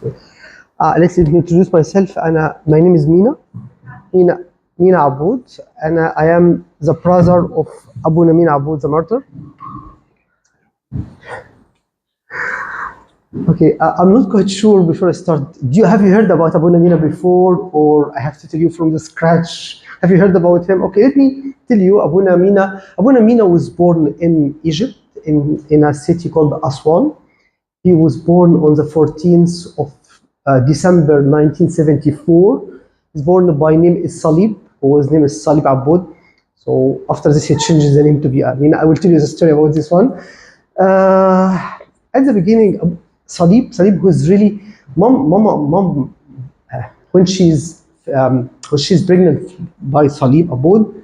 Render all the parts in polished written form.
Let me introduce myself. My name is Mina Mina Aboud, and I am the brother of Abu Mina Aboud, the martyr. Okay, I'm not quite sure before I start. Have you heard about Abu Mina before, or I have to tell you from the scratch? Have you heard about him? Okay, let me tell you. Abu Mina. Abu Mina was born in Egypt, in a city called Aswan. He was born on the 14th of December 1974. He's born by name is Salib, whose name is Salib Aboud. So after this, he changes the name to be Amin. I will tell you the story about this one. At the beginning, Salib was really mom. When she's pregnant by Salib Aboud,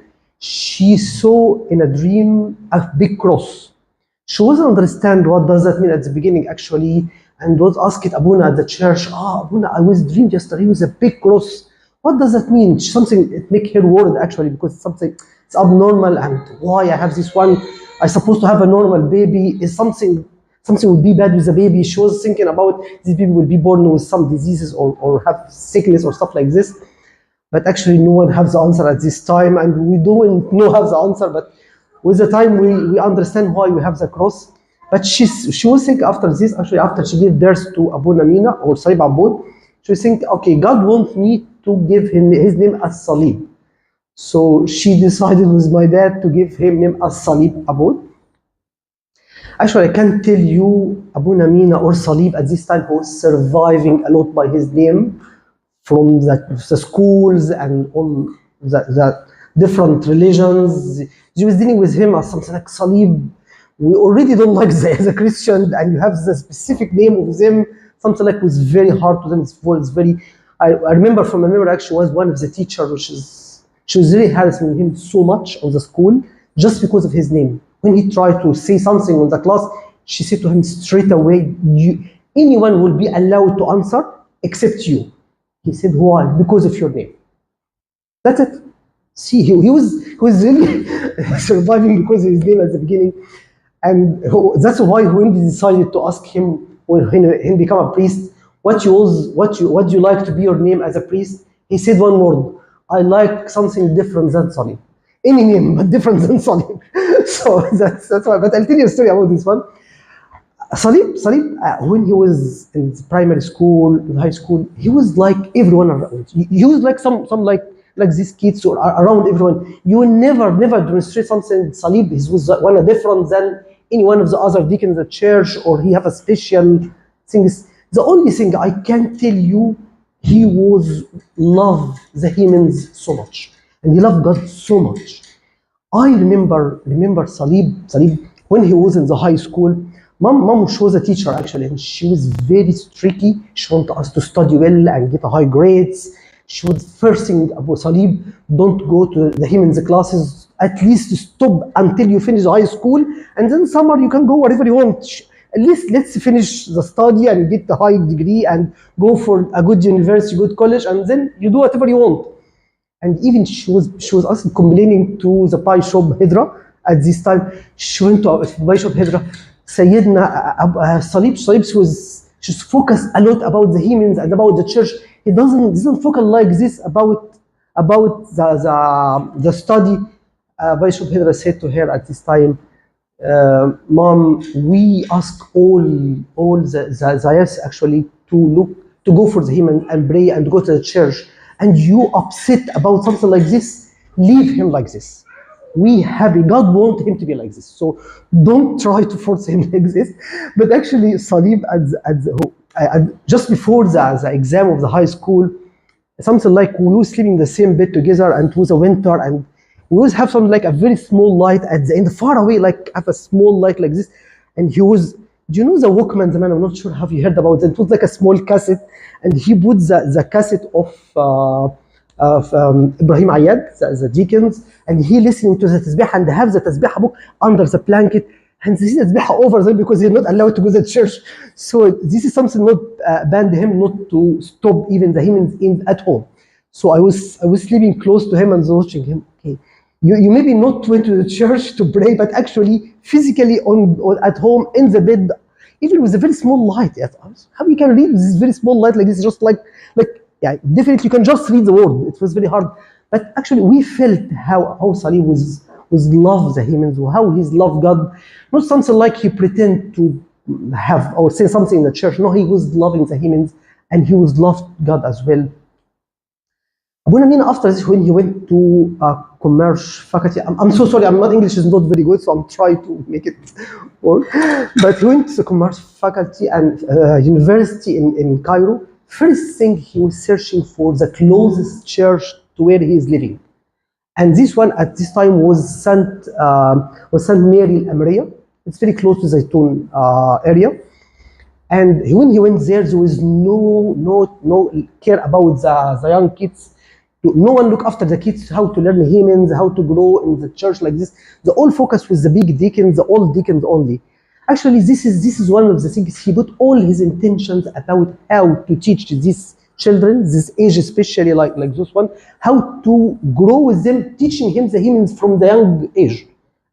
she saw in a dream a big cross. She wasn't understand what does that mean at the beginning actually, and was asked Abuna at the church. Abuna, I was dreamed yesterday with a big cross. What does that mean? Something it make her worried actually, because it's abnormal, and why I have this one? I supposed to have a normal baby. Is something will be bad with the baby? She was thinking about this baby will be born with some diseases or have sickness or stuff like this. But actually, no one has the answer at this time, and we don't know have the answer. But with the time, we understand why we have the cross. But she was thinking after this, actually after she gave birth to Abu Mina or Salib Aboud, she was thinking, okay, God wants me to give him his name as Salib. So she decided with my dad to give him name as Salib Aboud. Actually, I can't tell you Abu Mina or Salib at this time who was surviving a lot by his name from the schools and all the different religions. She was dealing with him as something like Salib. We already don't like the Christian, and you have the specific name of them. Something like was very hard to them. It's very. I remember from my memory actually was one of the teachers, she was really harassing him so much on the school just because of his name. When he tried to say something in the class, she said to him straight away, anyone will be allowed to answer except you. He said, why? Because of your name. That's it. See, he was really surviving because of his name at the beginning. And that's why when they decided to ask him, when he become a priest, what do you like to be your name as a priest? He said one word, I like something different than Salib. Any name, but different than Salib. So that's why. But I'll tell you a story about this one. Salib, when he was in primary school, in high school, he was like everyone around. He was like some like these kids or around everyone. You will never demonstrate something. Salib was one different than any one of the other deacons at church, or he have a special things. The only thing I can tell you, he was loved the humans so much, and he loved God so much. I remember Salib when he was in the high school. Mom, she was a teacher actually, and she was very tricky. She wanted us to study well and get high grades. She was first thing about Salib, don't go to the humans classes, at least stop until you finish high school, and then summer you can go wherever you want. At least let's finish the study and get the high degree and go for a good university, good college, and then you do whatever you want. And even she was also complaining to the pie shop Hidra at this time. She went to the pie shop Hidra. Sayyidina Salib was just focused a lot about the humans and about the church. He doesn't focus like this about the study. Bishop Hidra said to her at this time, Mom, we ask all the Zayas actually to go for the human and pray and go to the church, and you upset about something like this. Leave him like this. We happy. God wants him to be like this. So don't try to force him like this. But actually, Salib, just before the exam of the high school, something like we were sleeping in the same bed together, and it was a winter, and we always have some like a very small light at the end, far away, like have a small light like this. And he was, do you know the Walkman, the man? I'm not sure have you heard about it. It was like a small cassette, and he put the cassette of Ibrahim Ayad, the deacons, and he listening to the tasbih and have the tasbih book under the blanket, and this is tasbih over there because he's not allowed to go to the church. So this is something not banned him not to stop even the humans at home. So I was sleeping close to him and watching him. Okay, you maybe not went to the church to pray, but actually physically at home in the bed, even with a very small light. Yes, how you can read with this very small light like this? Just like yeah, definitely you can just read the word. It was very hard, but actually we felt how Salih was love the humans, how he's loved God, not something like he pretend to have or say something in the church. No, he was loving the humans and he was loved God as well. Abuna Mina, after this, when he went to commerce faculty, I'm so sorry, my English is not very good, so I'm trying to make it work. But he went to the commerce faculty and university in Cairo. First thing, he was searching for the closest church to where he is living. And this one at this time was Saint Mary Al-Amriya. It's very close to Zaytun area. And when he went there was no care about the young kids. No one look after the kids, how to learn hymns, how to grow in the church like this. The all focus was the big deacons, the old deacons only. Actually, this is one of the things. He put all his intentions about how to teach these children, this age especially like this one, how to grow with them, teaching him the hymns from the young age.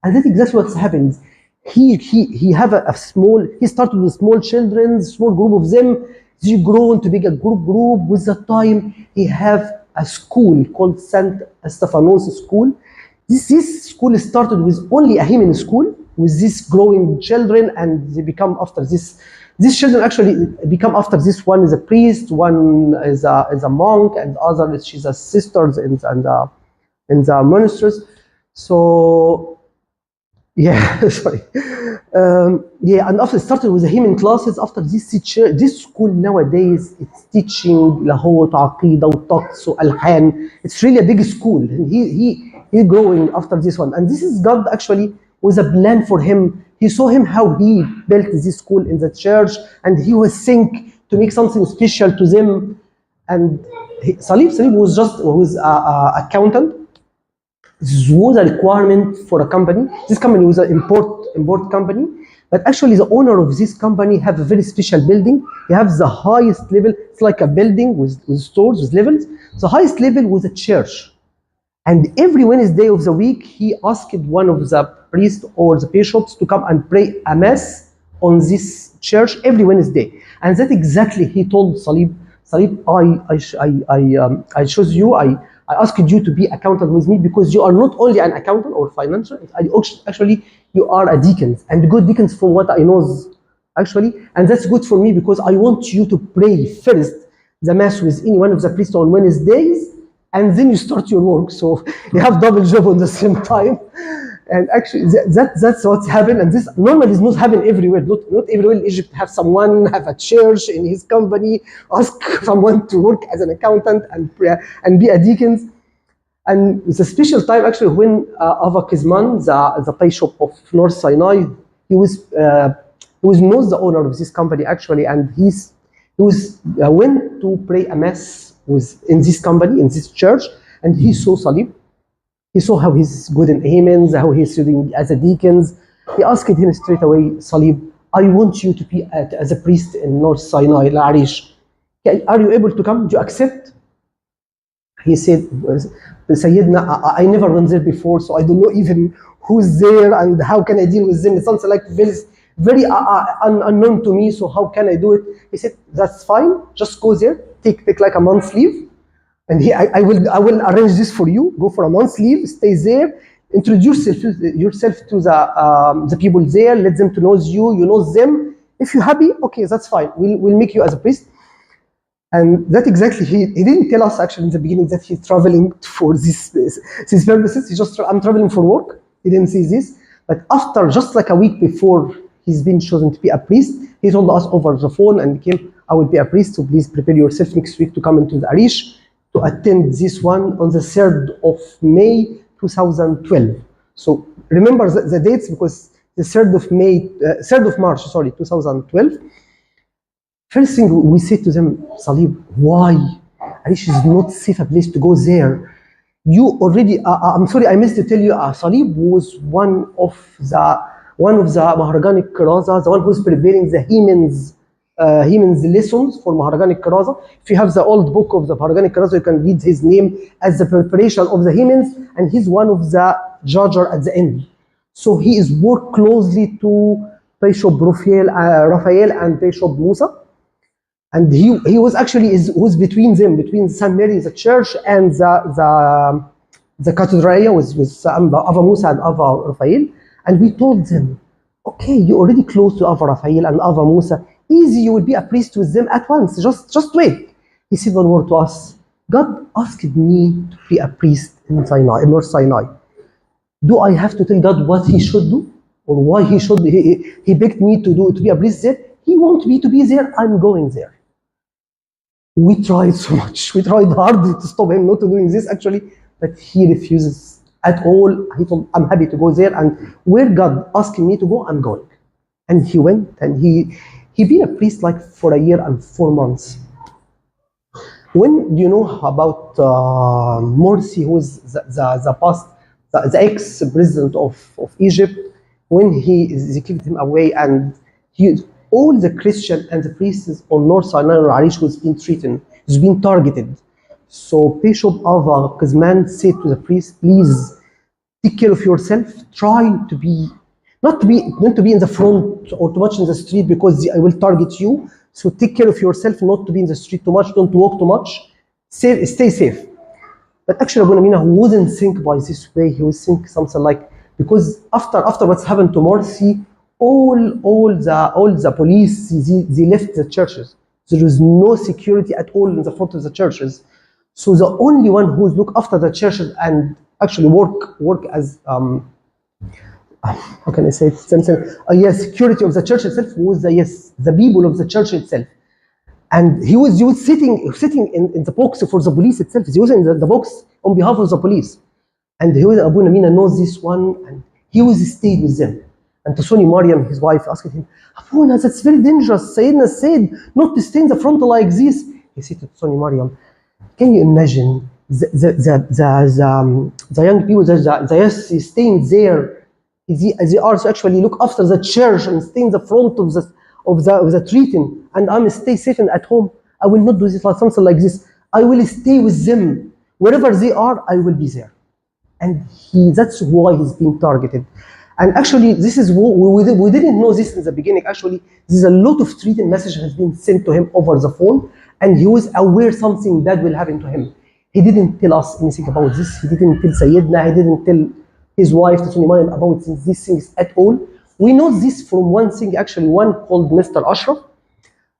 And that's exactly what happens. He have a small, he started with small children, small group of them. They grow into bigger group. With the time, he have a school called Saint Stephanos School. This school started with only a hymn school with these growing children, and they become after this. These children actually become after this. One is a priest, one is a monk, and other she's a sisters in the monasteries. So yeah, sorry. Yeah, and after it started with the hymn classes. After this school nowadays, it's teaching lahot, aqidah, taqs, alhan. It's really a big school, and he's growing after this one. And this is God actually was a plan for him. He saw him how he built this school in the church, and he was think to make something special to them. And Salih was a accountant. This was a requirement for a company. This company was an import company, but actually the owner of this company have a very special building. He has the highest level. It's like a building with stores, with levels. The highest level was a church. And every Wednesday of the week, he asked one of the priests or the bishops to come and pray a mass on this church every Wednesday. And that exactly he told Salih, I chose you. I asked you to be accountant with me because you are not only an accountant or financial. Actually, you are a deacon, and good deacons from what I know actually. And that's good for me because I want you to pray first the mass with any one of the priests on Wednesdays, and then you start your work. So you have double job on the same time. And actually, that's what's happened. And this normally is not happen everywhere. Not everywhere in Egypt have someone have a church in his company, ask someone to work as an accountant and be a deacon. And it's a special time actually when Ava Kizman, the bishop of North Sinai, he was knows the owner of this company actually, and he went to pray a mass in this company, in this church, and he saw Salih. He saw how he's good in hymns, how he's serving as a deacon. He asked him straight away, Salih, I want you to be as a priest in North Sinai, La'arish. Are you able to come? Do you accept? He said, Sayyidina, I never went there before, so I don't know even who's there and how can I deal with them. It's something like very unknown to me, so how can I do it? He said, that's fine, just go there, take like a month's leave. And I will arrange this for you. Go for a month's leave, stay there, introduce yourself to the people there, let them to know you, you know them. If you're happy, okay, that's fine. We'll make you as a priest. And that exactly, he didn't tell us actually in the beginning that he's traveling for these purposes. He just, I'm traveling for work. He didn't say this. But after, just like a week before he's been chosen to be a priest, he told us over the phone and came, I will be a priest, so please prepare yourself next week to come into the Arish to attend this one on the 3rd of May 2012. So remember the dates because the 3rd of March, 2012. First thing we said to them, Salih, why? Arish is not safe a place to go there. You already, I'm sorry, I missed to tell you, Salih was one of the Maharagan Karaza, the one who's preparing the hymns lessons for Maharagan Karaza. If you have the old book of the Maharagan Karaza, you can read his name as the preparation of the hymns, and he's one of the judges at the end. So he is work closely to Bishop Raphael and Bishop Musa. And he was actually was between them, between St. Mary, the church, and the cathedral with Ava Musa and Ava Raphael. And we told them, okay, you're already close to Ava Raphael and Ava Musa. Easy, you will be a priest with them at once. Just wait. He said one word to us. God asked me to be a priest in Sinai, in North Sinai. Do I have to tell God what he should do? Or why he should? He begged me to be a priest there. He wants me to be there. I'm going there. We tried so much. We tried hard to stop him not doing this actually, but he refuses at all. He told, I'm happy to go there, and where God asked me to go, I'm going. And he went, and he been a priest like for a year and 4 months. When do you know about Morsi, who is the ex-president of Egypt, when they kicked him away, and all the Christian and the priests on North Sinai and Arish was being threatened, was being targeted. So Bishop Ava Kazman said to the priest, please take care of yourself, try to be, not to be in the front or too much in the street because I will target you. So take care of yourself, not to be in the street too much, don't walk too much, stay safe. But actually Abu Mina wouldn't think by this way, he would think something like, because after what's happened to Morsi, all the police, they left the churches. There was no security at all in the front of the churches. So the only one who's look after the churches and actually work as how can I say it? Yes, security of the church itself was the people of the church itself. And he was sitting in the box for the police itself. He was in the box on behalf of the police. And Abu Mina knows this one, and he was stayed with them. And to Sonny Mariam, his wife, asked him, Abuna, that's very dangerous. Sayyidina said not to stay in the front like this. He said to Sonny Mariam, can you imagine the young people, the staying there, they are to actually look after the church and stay in the front of the treating, and I'm stay safe at home. I will not do this like something like this. I will stay with them. Wherever they are, I will be there. And that's why he's being targeted. And actually, this is we didn't know this in the beginning. Actually, there's a lot of treating message has been sent to him over the phone, and he was aware something bad will happen to him. He didn't tell us anything about this. He didn't tell Sayyidina. He didn't tell his wife, Sulaiman, about these things at all. We know this from one thing, actually, one called Mr. Ashraf.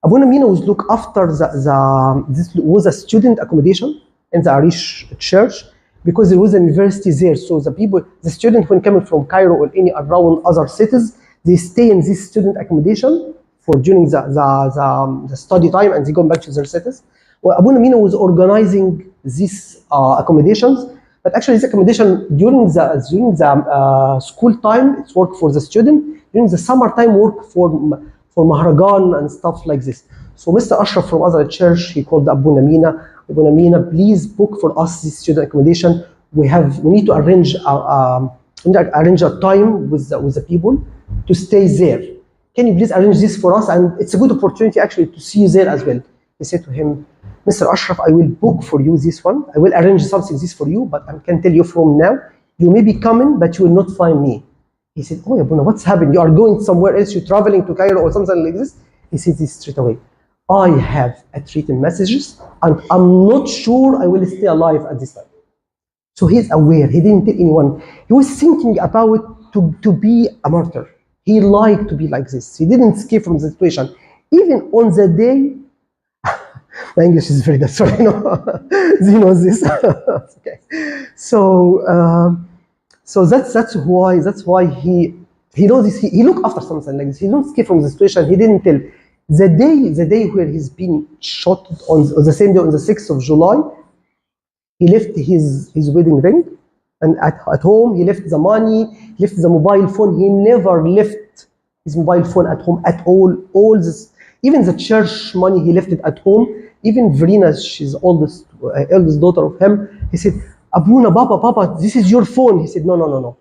Abu Mina was look after this was a student accommodation in the Arish church, because there was a university there. So the students when coming from Cairo or any around other cities, they stay in this student accommodation for during the study time, and they go back to their cities. Well, Abu Mina was organizing these accommodations, but actually this accommodation during the school time, it's work for the student. During the summertime, work for Mahragan and stuff like this. So Mr. Ashraf from other church, he called Abu Mina. Abu Mina, please book for us this student accommodation. We need to arrange a time with the people to stay there. Can you please arrange this for us? And it's a good opportunity actually to see you there as well. He said to him, Mr. Ashraf, I will book for you this one. I will arrange something this for you, but I can tell you from now, you may be coming, but you will not find me. He said, oh, Abuna, what's happened? You are going somewhere else, you're traveling to Cairo or something like this? He said this straight away. I have written messages, and I'm not sure I will stay alive at this time. So he's aware, he didn't tell anyone. He was thinking about to be a martyr. He liked to be like this. He didn't escape from the situation. Even on the day, my English is very bad, sorry, he knows this. Okay. So that's why he knows this. He look after something like this. He don't escape from the situation. He didn't tell. The day where he's been shot on the same day, on the 6th of July, he left his wedding ring, and at home he left the money, he left the mobile phone. He never left his mobile phone at home at all. All this, even the church money, he left it at home. Even Verena, she's eldest daughter of him, he said, Abuna, Papa, this is your phone. He said, no,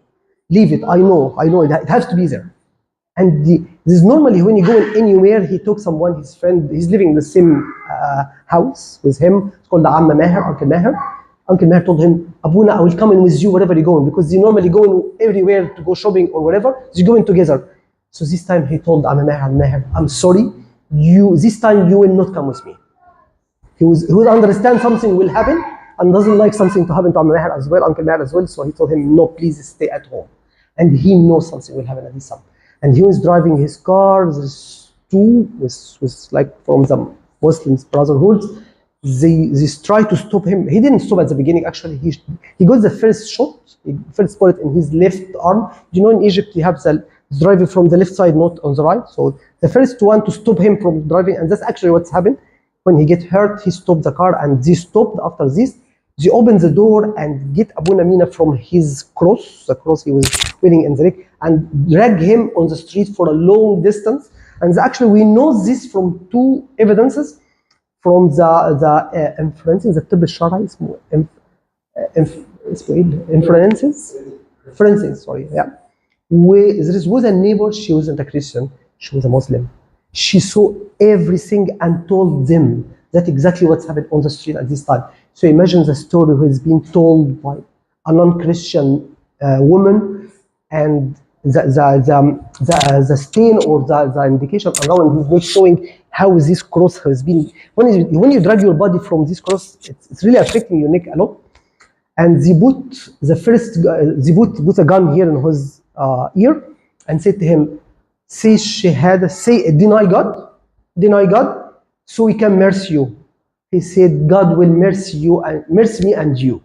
leave it. I know, it has to be there. And this is normally when you go anywhere, he took someone, his friend, he's living in the same house with him. It's called the Amma Maher, Uncle Maher. Uncle Maher told him, Abuna, I will come in with you wherever you're going, because they normally go everywhere to go shopping or whatever. They're going together. So this time he told Maher, I'm sorry, this time you will not come with me. He would understand something will happen and doesn't like something to happen to Maher as well, Uncle Maher as well. So he told him, no, please stay at home. And he knows something will happen at this time. And he was driving his car. There's two was like from the Muslims Brotherhood. They try to stop him. He didn't stop at the beginning. Actually, he got the first shot, first bullet in his left arm. You know, in Egypt, you have the driving from the left side, not on the right. So the first one to stop him from driving, and that's actually what's happened. When he get hurt, he stopped the car, and they stopped. After this, they opened the door and get Abouna Mina from his cross, the cross he was wearing in the leg, and drag him on the street for a long distance. And actually, we know this from two evidences. From the inferences, the طب الشرعي اسمه inferences, sorry, yeah. There was a neighbor, she wasn't a Christian, she was a Muslim. She saw everything and told them that exactly what's happened on the street at this time. So imagine the story who is being told by a non-Christian woman, and the stain or the indication around his neck showing how this cross has been. When you drag your body from this cross, it's really affecting your neck a lot. And they put a gun here in his ear and said to him, say shahada, deny God, so we can mercy you. He said, God will mercy you and mercy me and you.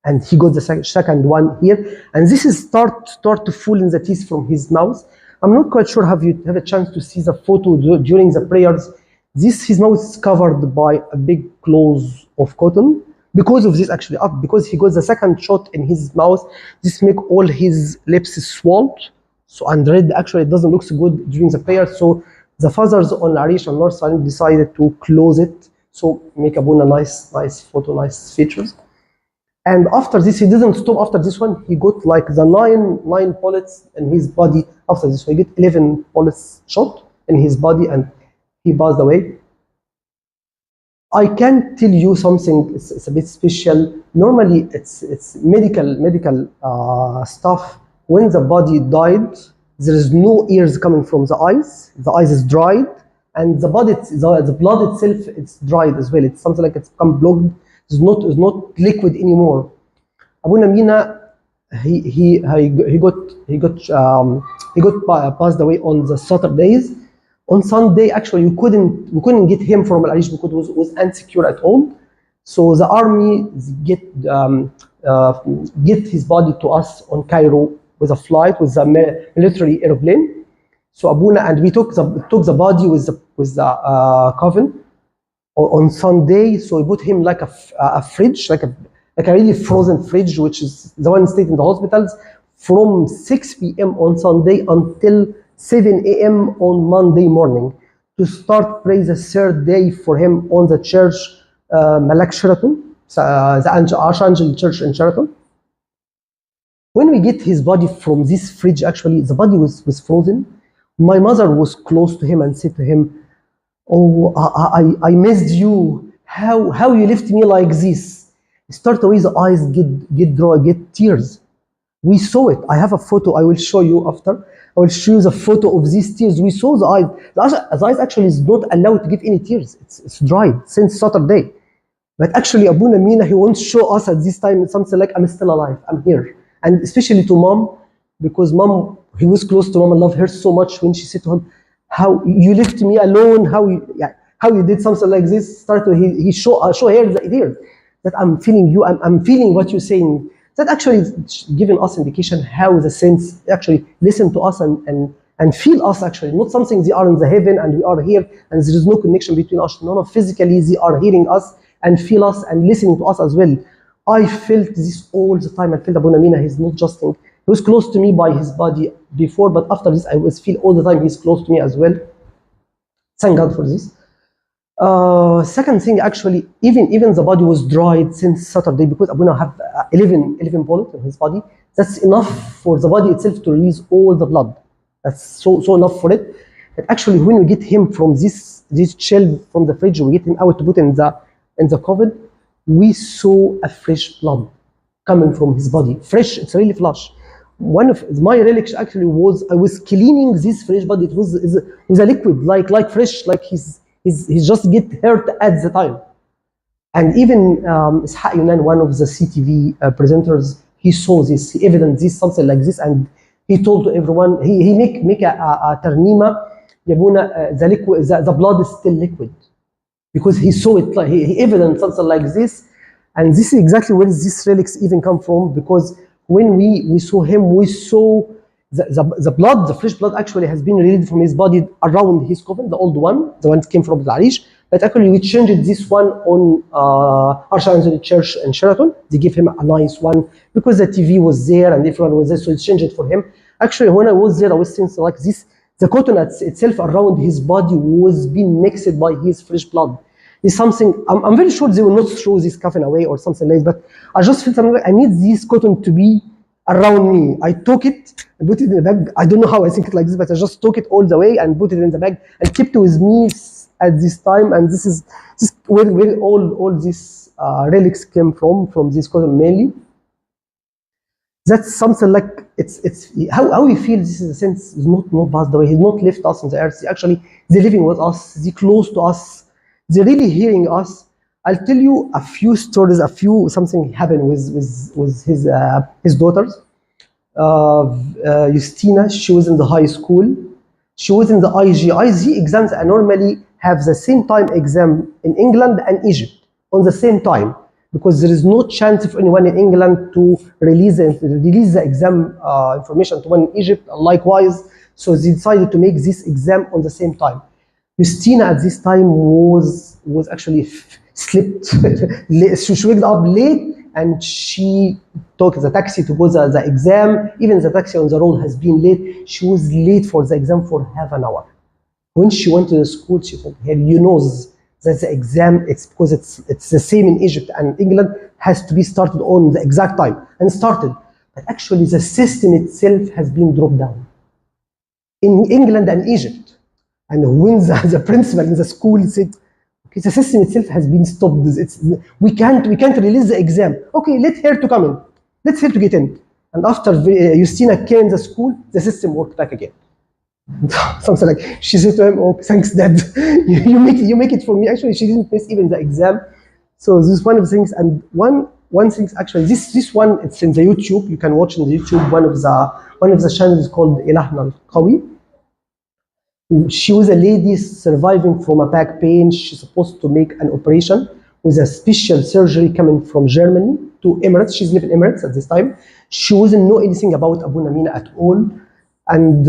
And he got the second one here, and this is start to fall in the teeth from his mouth. I'm not quite sure have you have a chance to see the photo during the prayers. His mouth is covered by a big cloth of cotton. Because of this, actually, because he got the second shot in his mouth, this make all his lips swelled. So and red, actually, it doesn't look so good during the prayer. So the fathers on Arish and North Side decided to close it. So make Abouna nice photo, nice features. And after this, he didn't stop. After this one, he got like the nine bullets in his body. After this, so he get 11 bullets shot in his body, and he passed away. I can tell you something. It's a bit special. Normally, it's medical stuff. When the body died, there is no ears coming from the eyes. The eyes is dried, and the body, the blood itself, it's dried as well. It's something like it's become blocked. It's not liquid anymore. Abouna Mina, he got passed away on the Saturdays. On Sunday, actually, we couldn't get him from Al Arish because it was insecure at all. So the army get his body to us on Cairo with a flight with a military airplane. So Abouna, and we took the body with the coffin on Sunday. So we put him like a fridge, like a really frozen fridge, which is the one stayed in the hospitals from 6 p.m. on Sunday until 7 a.m. on Monday morning to start pray the third day for him on the church, Malak Sheraton, the Archangel Church in Sheraton. When we get his body from this fridge, actually, the body was frozen. My mother was close to him and said to him, "Oh, I missed you. How you left me like this?" Start away, the eyes get dry, get tears. We saw it. I have a photo. I will show you after. I will show you the photo of these tears. We saw the eyes. The eyes actually is not allowed to give any tears. It's dried since Saturday. But actually, Abouna Mina, he wants to show us at this time something like, I'm still alive. I'm here. And especially to mom, because mom, he was close to mom and loved her so much when she said to him, "How you left me alone? How you did something like this?" He show her the that I'm feeling you. I'm feeling what you're saying. That actually is giving us indication how the saints actually listen to us and feel us actually. Not something they are in the heaven and we are here and there is no connection between us. No, physically they are hearing us and feel us and listening to us as well. I felt this all the time. I felt Abouna Mina, he's not just he was close to me by his body before, but after this I was feel all the time he's close to me as well. Thank God for this. Second thing, actually, even the body was dried since Saturday because Abouna have 11 bullets in his body. That's enough for the body itself to release all the blood. That's so enough for it. But actually, when we get him from this shell from the fridge, we get him out to put in the coffin, we saw a fresh blood coming from his body. Fresh, it's really fresh. one of my relics actually was I was cleaning this fresh, but it was a liquid like fresh, like he's just get hurt at the time. And even Ishaq Yunan, one of the CTV presenters, he saw this, he evidenced this, something like this, and he told to everyone, he make a ternima, يبونا the liquid, the blood is still liquid, because he saw it, like he evidenced something like this, and this is exactly where these relics even come from, because when we saw him, we saw the blood, the fresh blood actually has been released from his body around his coffin, the old one, the one that came from the Arish. But actually we changed this one on Archangel Church in Sheraton. They gave him a nice one because the TV was there and everyone was there, so it changed it for him. Actually, when I was there, I was thinking like this, the cotton itself around his body was being mixed by his fresh blood. It's something, I'm very sure they will not throw this coffin away or something like that, but I just felt something like I need this cotton to be around me. I took it and put it in the bag. I don't know how I think it like this, but I just took it all the way and put it in the bag and kept it with me at this time. And this is where all these relics came from this cotton mainly. That's something like it's how we feel. This is a sense is not passed away. He's not left us on the earth. Actually, they're living with us. They're close to us. They're really hearing us. I'll tell you a few stories. Something happened with his daughters. Justina, she was in the high school. She was in the IG exams, and normally have the same time exam in England and Egypt on the same time, because there is no chance for anyone in England to release the exam information to one in Egypt, and likewise. So they decided to make this exam on the same time. Justina at this time was actually slept. She waked up late and she took the taxi to go the exam. Even the taxi on the road has been late. She was late for the exam for half an hour. When she went to the school, she told her, you know that the exam, it's because it's the same in Egypt and England, has to be started on the exact time, and started. But actually the system itself has been dropped down in England and Egypt. And when the principal in the school said, okay, the system itself has been stopped. We can't release the exam. Okay, let her to come in. Let her to get in. And after Justina came to the school, the system worked back again. Something like, she said to him, oh, thanks, Dad. you make it for me. Actually, she didn't miss even the exam. So this is one of the things. And one thing actually, this one, it's in the YouTube. You can watch in the YouTube. One of the channels is called Ilahna al-Qawi. She was a lady surviving from a back pain. She's supposed to make an operation with a special surgery coming from Germany to Emirates. She's living in Emirates at this time. She wasn't know anything about Abu Mina at all. And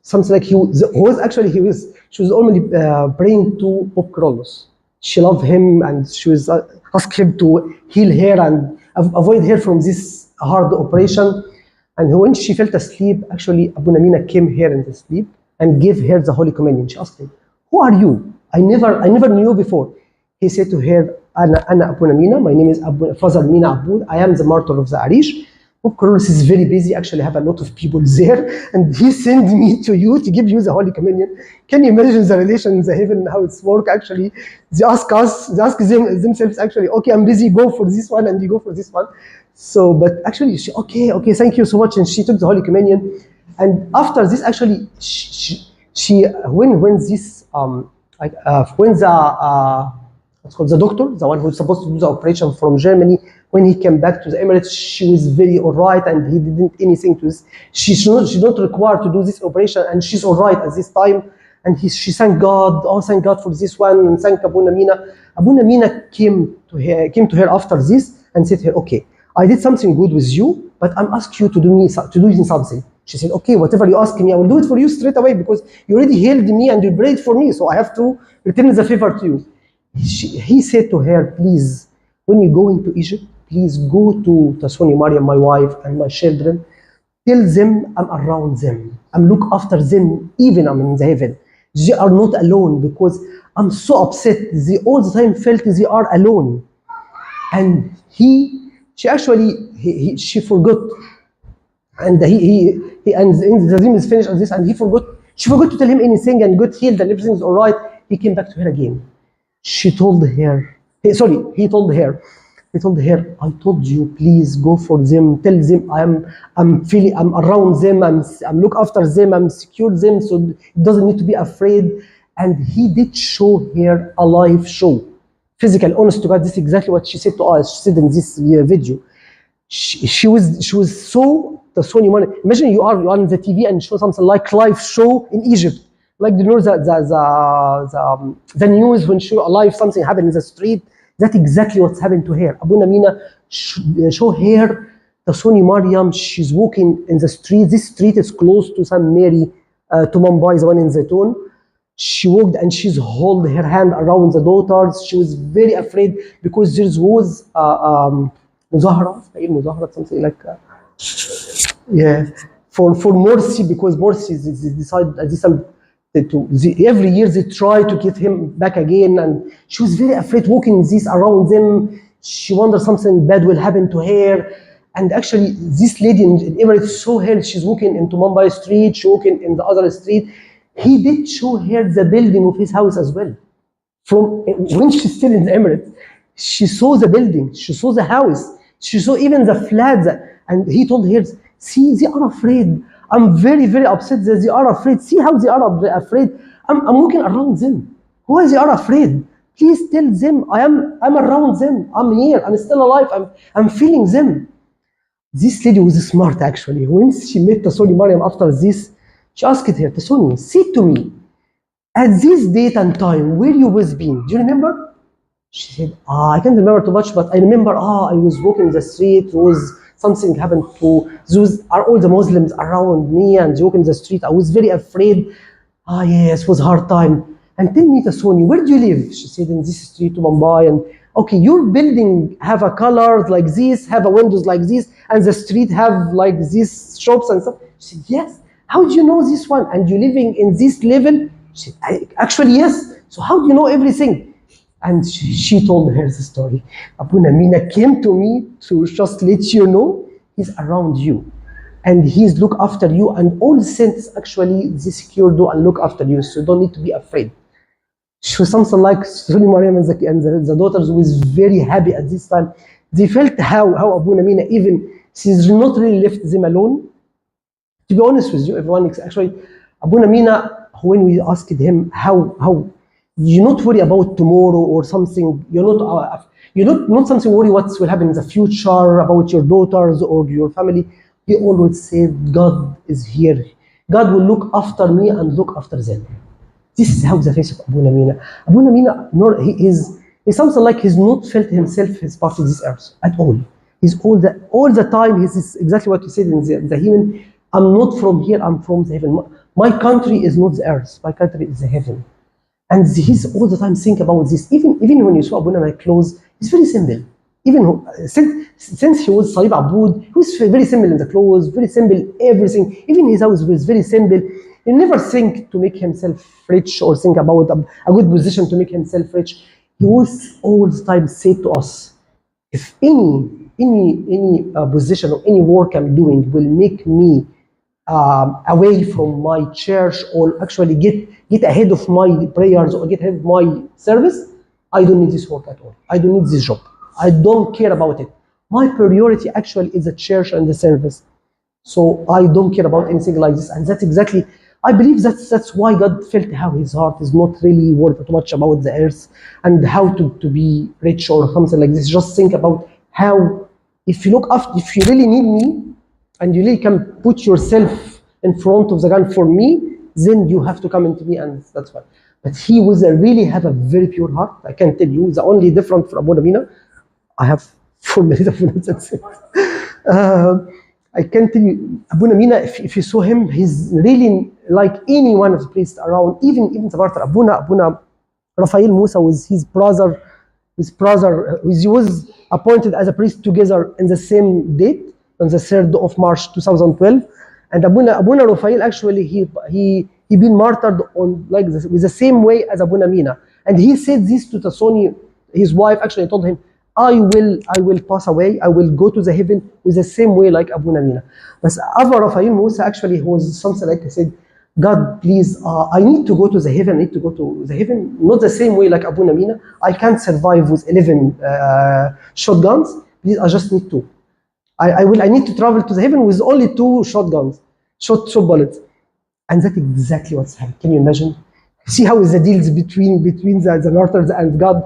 something like she was only praying to Pope Carlos. She loved him and she was asked him to heal her and avoid her from this hard operation. And when she fell asleep, actually Abu Mina came here in the sleep and gave her the Holy Communion. She asked him, who are you? I never knew you before. He said to her, Ana Abu Mina, my name is Father Mina Aboud. I am the martyr of the Arish. Pope Carlos is very busy, actually have a lot of people there, and he sent me to you to give you the Holy Communion. Can you imagine the relation in the heaven, how it's work actually? They ask themselves actually, okay, I'm busy, go for this one, and you go for this one. So, but actually, okay, thank you so much, and she took the Holy Communion. And after this, actually, when the doctor, the one who's supposed to do the operation from Germany, when he came back to the Emirates, she was very all right, and he didn't anything to this. She's not required to do this operation, and she's all right at this time. And she thanked God, thank God for this one, and thank Abu Mina. Abu Mina came to her after this and said to her, okay, I did something good with you, but I'm asking you to do something. She said, okay, whatever you ask me, I will do it for you straight away, because you already healed me and you prayed for me, so I have to return the favor to you. He said to her, please, when you go into Egypt, please go to Tasoni Mariam, my wife, and my children. Tell them I'm around them. I'm look after them, even I'm in the heaven. They are not alone, because I'm so upset. They all the time felt they are alone. And she forgot. And and the dream is finished on this, and she forgot to tell him anything, and got healed and everything is all right. He came back to her again. He told her, He told her, I told you, please go for them. Tell them I'm around them. I'm look after them. I'm secure them. So it doesn't need to be afraid. And he did show her a live show, physical, honest to God. This is exactly what she said to us. She said in this video, she was so the Sony money. Imagine you are on the TV and show something like live show in Egypt, like the news when show a live something happened in the street. That's exactly what's happened to her. Abuna Mina show her the Sony Mariam. She's walking in the street. This street is close to St. Mary, to Mumbai, the one in Zaytun. She walked and she's hold her hand around the daughters. She was very afraid because there was مظاهرة, something like yeah, for Morsi, because Morsi decided at this time every year they try to get him back again, and she was very afraid walking this around them. She wondered something bad will happen to her. And actually, this lady in Emirates saw her. She's walking into Mumbai street, she walking in the other street. He did show her the building of his house as well. From when she's still in the Emirates, she saw the building, she saw the house, she saw even the flats. And he told her, see, they are afraid. I'm very, very upset that they are afraid. See how they are afraid. I'm walking around them. Why they are afraid? Please tell them I'm around them. I'm here. I'm still alive. I'm feeling them. This lady was smart actually. When she met Tasoni Mariam after this, she asked her, Tasoni, say to me, at this date and time, where you was been? Do you remember? She said, I can't remember too much, but I remember, I was walking the street, something happened to, those are all the Muslims around me, and walking the street. I was very afraid. Yes, it was hard time. And tell me, Tasoni, where do you live? She said, in this street to Mumbai. And okay, your building have a color like this, have a windows like this, and the street have like these shops and stuff. She said, yes. How do you know this one? And you living in this level? She said, actually, yes. So how do you know everything? And she told her the story. Abuna Mina came to me to just let you know he's around you. And he's look after you. And all the saints actually, they secure you and look after you. So don't need to be afraid. She was something like Suni Mariam and the daughters was very happy at this time. They felt how Abuna Mina, even she's not really left them alone. To be honest with you, everyone, actually, Abuna Mina, when we asked him how you not worry about tomorrow or something, you're not something worry what will happen in the future about your daughters or your family. He always said, God is here. God will look after me and look after them. This is how the face of Abuna Mina. Abuna Mina, he's something like he's not felt himself as part of this earth at all. He's all the time. He's exactly what you said in the human. I'm not from here. I'm from the heaven. My country is not the earth. My country is the heaven. And he's all the time think about this. Even when you saw Abuna Mina clothes, it's very simple. Even since he was Salib Aboud, he was very simple in the clothes, very simple everything. Even his house was very simple. He never think to make himself rich or think about a good position to make himself rich. He was all the time say to us, if any position or any work I'm doing will make me away from my church or actually get ahead of my prayers or get ahead of my service, I don't need this work at all. I don't need this job. I don't care about it. My priority actually is the church and the service. So I don't care about anything like this. And that's exactly, I believe that's why God felt how his heart is not really worth too much about the earth and how to be rich or something like this. Just think about how, if you really need me and you really can put yourself in front of the gun for me, then you have to come into me, and that's why. But he was really have a very pure heart. I can tell you, the only difference from Abuna Mina, I have 4 minutes of minutes. I can tell you, Abuna Mina, if you saw him, he's really like any one of the priests around, even the Barter. Abuna Rafael Musa was his brother. He was appointed as a priest together in the same date, on the 3rd of March 2012. And Abuna Rafael actually he been martyred on like this with the same way as Abuna Mina. And he said this to Tasoni, his wife actually told him, I will pass away, I will go to the heaven with the same way like Abuna Mina. But Abba Rafael Musa actually was something like I said, God, please, I need to go to the heaven. I need to go to the heaven. Not the same way like Abu Namina. I can't survive with 11 shotguns. Please, I just need two. I need to travel to the heaven with only two shotguns, shot bullets. And that's exactly what's happened. Can you imagine? See how is the deals between the martyrs and God.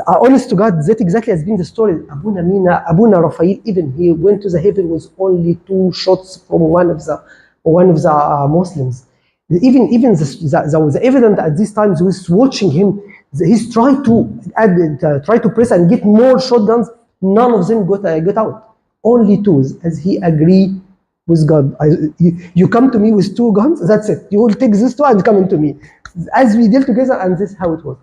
Honest to God, that exactly has been the story. Abuna Raphael, even he went to the heaven with only two shots from one of the Muslims. Even the evidence at these times was watching him. He's trying to press and get more shotguns. None of them got out. Only two, as he agreed with God. You come to me with two guns, that's it. You will take this two and come into me. As we deal together, and this is how it was.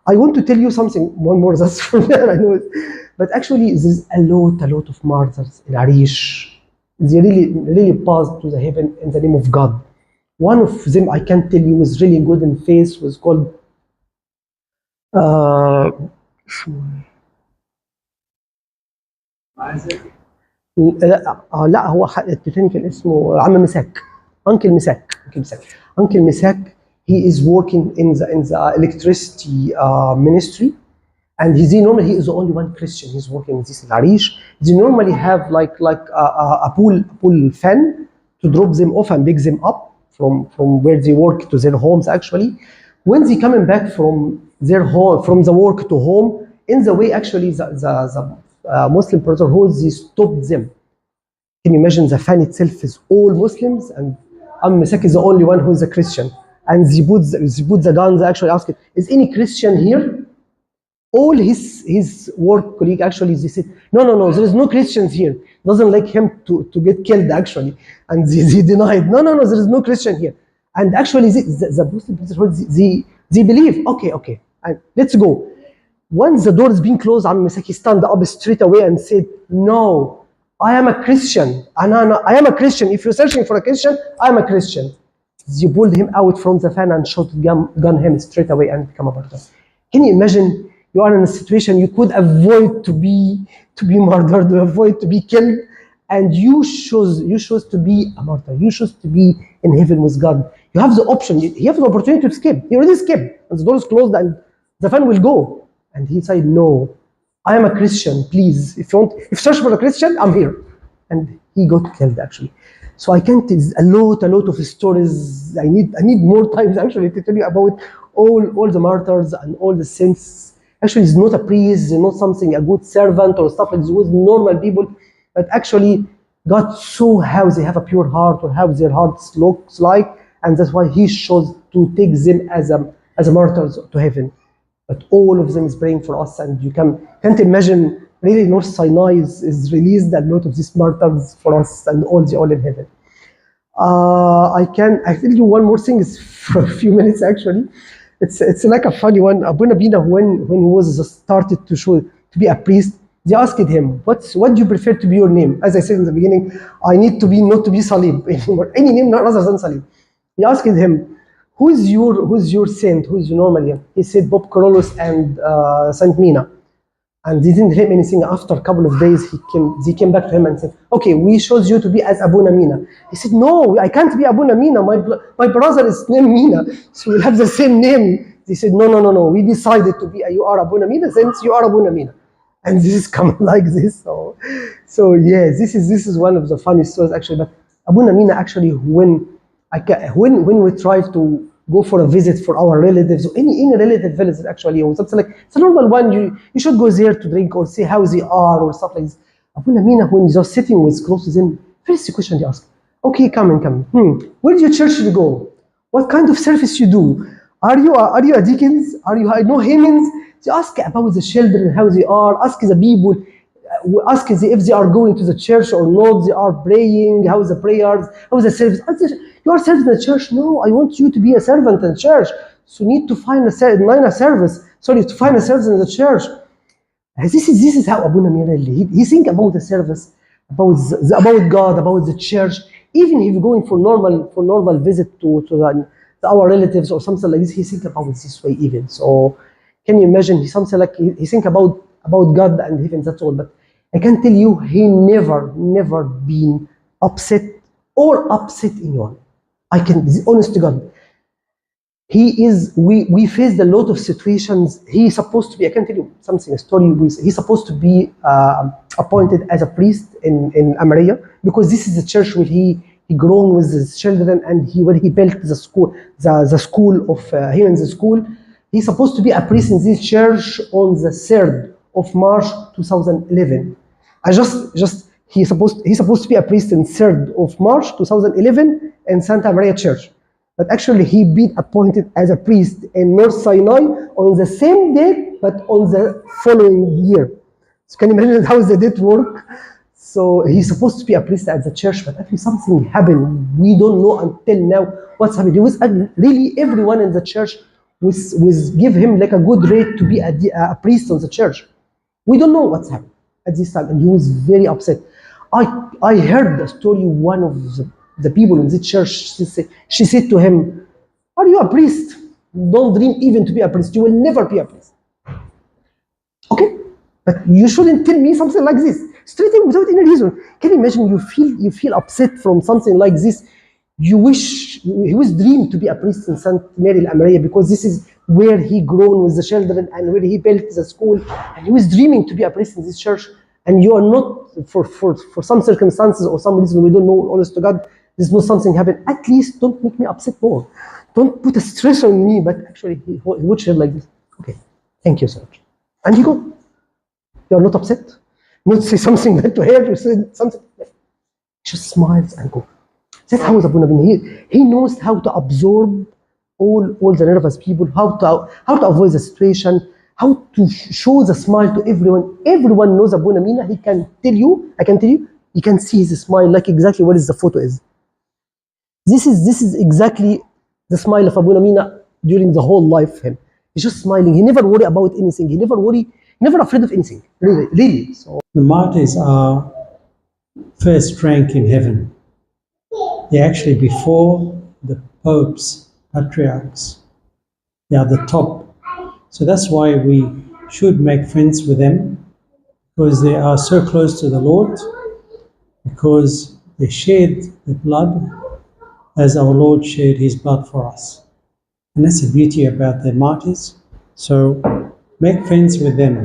I want to tell you something, one more, that's for me, I know it. But actually, there's a lot of martyrs in Arish. They really passed to the heaven in the name of God. One of them, I can tell you, was really good in faith, was called لا هو التاني كان اسمه عم مساك. Uncle Misak. He is working in the electricity ministry, and he is the only one Christian. He's working in this Arish. They normally have like a pool fan to drop them off and pick them up from where they work to their homes. Actually, when they coming back from their home, from the work to home, in the way, actually the Muslim Brotherhood, they stopped them. Can you imagine? The fan itself is all Muslims, and Misak is the only one who is a Christian. And they put the guns, actually asked, is any Christian here? All his work colleague, actually, they said, no, there is no Christians here. Doesn't like him to get killed, actually. And they denied, no, there is no Christian here. And actually, the Muslim Brotherhood, they believe, okay, and let's go. Once the door is being closed, he stand up straight away and said, no, I am a Christian. I am a Christian. If you're searching for a Christian, I am a Christian. They pulled him out from the fan and shot gun him straight away and become a martyr. Can you imagine? You are in a situation you could avoid to be murdered, to avoid to be killed, and you chose to be a martyr. You chose to be in heaven with God. You have the option. You have the opportunity to escape. He already escaped, and the door is closed, and the fan will go. And he said, "No, I am a Christian. Please, if you search for a Christian, I'm here." And he got killed, actually. So I can't. A lot of stories. I need more time, actually, to tell you about all the martyrs and all the saints. Actually, he's not a priest, he's not a good servant or stuff like this. He was normal people, but actually God saw how they have a pure heart or how their hearts looks like, and that's why He chose to take them as a martyrs to heaven. But all of them is praying for us, and you can't imagine. Really, North Sinai is released a lot of these martyrs for us, and all in heaven. I tell you one more thing. It's for a few minutes, actually. It's like a funny one. Abu Nabina, when he was started to be a priest, they asked him, what do you prefer to be your name? As I said in the beginning, I need to be not to be Salib anymore. Any name other than Salib. He asked him, who's your saint? Who's your normal name? He said Pope Carolus and Saint Mina. And they didn't hear anything. After a couple of days, they came back to him and said, okay, we chose you to be as Abu Namina. He said, no, I can't be Abu Namina. My brother is named Mina, so we'll have the same name. They said, no. We decided to be, you are Abu Namina, since you are Abu Namina. And this is coming like this. So yeah, this is one of the funny stories, actually. But Abu Namina, actually, when we try to go for a visit for our relatives, or any relative visit, actually, or something like, it's a normal one, you should go there to drink or see how they are or stuff like this. Abu Namina, when you're sitting with close to them, first question they ask, okay, come in. Where do your church you go? What kind of service you do? Are you a deacons? Are you no hymns? They ask about the children, how they are, ask the people, ask if they are going to the church or not, they are praying, how is the prayers, how is the service? You are serving the church? No, I want you to be a servant in the church. So you need to find a service in the church. This is how Abu Namir, he think about the service, about God, about the church. Even if you're going for normal visit to our relatives or something like this, he think about it this way even. So can you imagine? He something like he think about God and heaven. That's all. But I can tell you, he never been upset in your life. I can, honest to God, we faced a lot of situations. He's supposed to be, I can tell you something, a story. He's supposed to be appointed as a priest in Amaria, because this is the church where he grown with his children, and where he built the school, the school of him and the school. He's supposed to be a priest in this church on the 3rd of March 2011. He's supposed to be a priest in 3rd of March 2011 in Santa Maria Church. But actually he been appointed as a priest in North Sinai on the same date, but on the following year. So can you imagine how the date work? So he's supposed to be a priest at the church, but actually something happened. We don't know until now what's happened. It was really everyone in the church was give him like a good rate to be a priest on the church. We don't know what's happened at this time, and he was very upset. I heard the story. One of the people in the church, she said to him, "Are you a priest? Don't dream even to be a priest. You will never be a priest." Okay, but you shouldn't tell me something like this straight away without any reason. Can you imagine? You feel upset from something like this. You wish he was dreamed to be a priest in St. Mary Amaria, because this is where he grown with the children and where he built the school, and he was dreaming to be a priest in this church. And you are not, for some circumstances or some reason we don't know, honest to God, there's no something happened. At least don't make me upset more. Don't put a stress on me. But actually he would share like this. Okay, thank you so much. And you go. You are not upset. Not say something bad to her. You say something. Just smiles and go. That's how Abu Nabin. He knows how to absorb all the nervous people, how to avoid the situation, how to show the smile to everyone. Everyone knows Abu Mina. He can tell you, I can tell you, you can see his smile like exactly what is the photo is. This is exactly the smile of Abu Mina during the whole life of him. He's just smiling. He never worry about anything. He never afraid of anything. Really. So the martyrs are first rank in heaven. They're actually before the popes, patriarchs. They are the top. So that's why we should make friends with them, because they are so close to the Lord, because they shed the blood as our Lord shed his blood for us. And that's the beauty about the martyrs. So make friends with them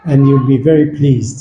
and you'll be very pleased.